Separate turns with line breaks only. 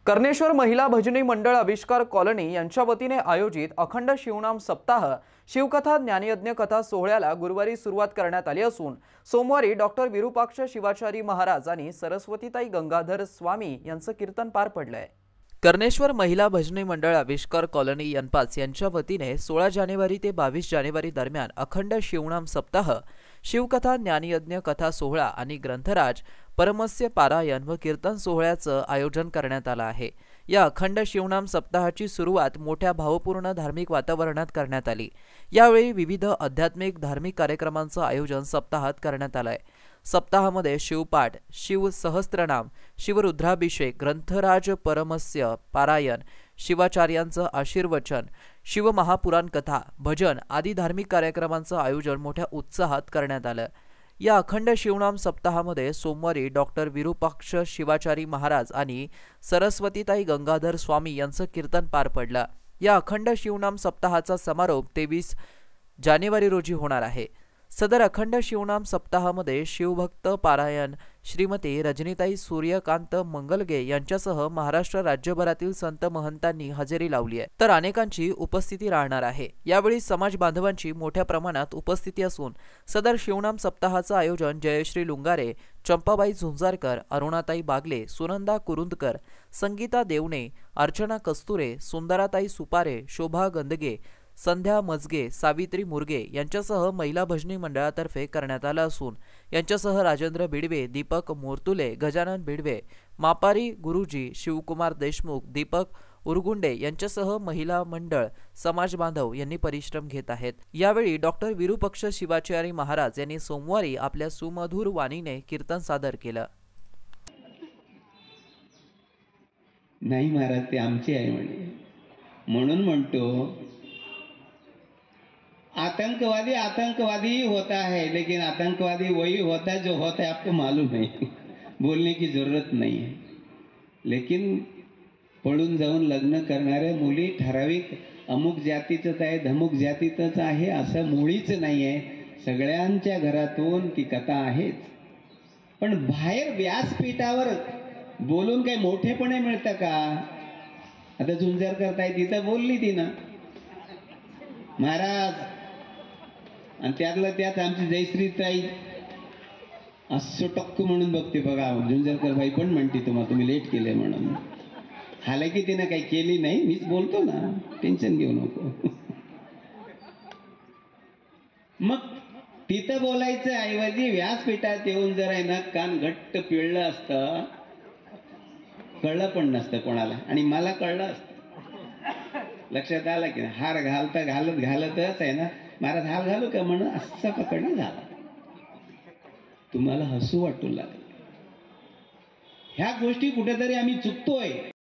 कर्णेश्वर महिला भजनी मंडळ आविष्कार कॉलनी यांच्या वतीने आयोजित अखंड शिवनाम सप्ताह शिवकथा ज्ञानयज्ञ कथा सोहळ्याला गुरुवारी सुरुवात करण्यात आली असून सोमवारी डॉक्टर विरूपाक्ष शिवाचारी महाराज आणि सरस्वतीताई गंगाधर स्वामी यांचं कीर्तन पार पडलंय। कर्णेश्वर महिला भजनी मंडळ आविष्कार कॉलनी यनपाच यांच्या वतीने 16 जानेवारी ते 22 जानेवारी दरम्यान अखंड शिवनाम सप्ताह शिवकथा ज्ञानयज्ञ कथा सोहळा आणि ग्रंथराज परमस्य पारायण व कीर्तन सोहळ्याचं आयोजन करण्यात आलं आहे। या अखंड शिवनाम सप्ताहाची सुरुवात मोठ्या भावपूर्ण धार्मिक वातावरणात करण्यात आली। यावेळी विविध आध्यात्मिक धार्मिक कार्यक्रमांचं आयोजन सप्ताहात करण्यात आलंय। सप्ताहामध्ये शिवपाठ, शिव सहस्त्रनाम, शिवरुद्राभिषेक, ग्रंथराज परमस्य पारायण, शिवाचार्यांचं आशीर्वचन, शिव महापुराण कथा, भजन आदी धार्मिक कार्यक्रमांचं आयोजन मोठ्या उत्साहात करण्यात आलं। या अखंड शिवनाम सप्ताहामध्ये सोमवारी डॉक्टर विरूपाक्ष शिवाचारी महाराज आणि सरस्वतीताई गंगाधर स्वामी यांचं कीर्तन पार पडलं। या अखंड शिवनाम सप्ताहाचा समारोप 23 जानेवारी रोजी होणार आहे। सदर अखंड शिवनाम सप्ताहामध्ये शिवभक्त पारायण श्रीमती रजनीताई सूर्यकांत मंगलगे यांच्यासह महाराष्ट्र राज्यभरातील संत महंतांनी हजेरी लावली आहे, तर अनेकांची उपस्थिती राहणार आहे। यावेळी समाज बांधवांची मोठ्या प्रमाणात उपस्थिती असून सदर शिवनाम सप्ताहाचं आयोजन जयश्री लुंगारे, चंपाबाई झुंजारकर, अरुणाताई बागले, सुनंदा कुरुंदकर, संगीता देवणे, अर्चना कस्तुरे, सुंदराताई सुपारे, शोभा गंदगे, संध्या मजगे, सावित्री मुरगे यांच्यासह महिला भजनी मंडळातर्फे करण्यात आलं असून यांच्यासह राजेंद्र बिडवे, दीपक मोरतुले, गजानन बिडवे, मापारी गुरुजी, शिवकुमार देशमुख, दीपक उरगुंडे यांच्यासह महिला मंडळ समाज बांधव यांनी परिश्रम घेत आहेत। यावेळी डॉक्टर विरूपाक्ष शिवाचारी महाराज यांनी सोमवारी आपल्या सुमधुर वाणीने कीर्तन सादर केलं।
नाही महाराज, ते आमचे आहे म्हणून म्हणतो, आतंकवादी होता है, लेकिन आतंकवादी वही होता है जो होता है आपको मालूम है। बोलने की जरूरत नहीं है। लेकिन पळून जाऊन लग्न करणाऱ्या मुली ठराविक अमुक जातीचंच आहे, धमुक जातीचंच आहे असं मुळीच नाही आहे। सगळ्यांच्या घरातून ती कथा आहेच। पण बाहेर व्यासपीठावर बोलून काही मोठेपणे मिळतं का? आता झुंजारकर ताई तिथं बोलली ती ना महाराज, आणि त्यातलं त्यात आमची जयश्री ताई असं टक्क म्हणून बघते बघा, झुंजारकर बाई पण म्हणते तुम्ही लेट केले म्हणून। हालाकी तिने काही केली नाही, मीच बोलतो ना, टेन्शन घेऊ नको। मग तिथं बोलायचं ऐवजी व्यासपीठात येऊन जर आहे ना कान घट्ट पिळलं असतं, कळलं पण नसतं कोणाला, आणि मला कळलं असतं। लक्षात आलं की हार घालतच आहे ना महाराज, हार घालू का म्हणून असं पकडलं झाला। तुम्हाला हसू वाटू लागलं। ह्या गोष्टी कुठेतरी आम्ही चुकतोय।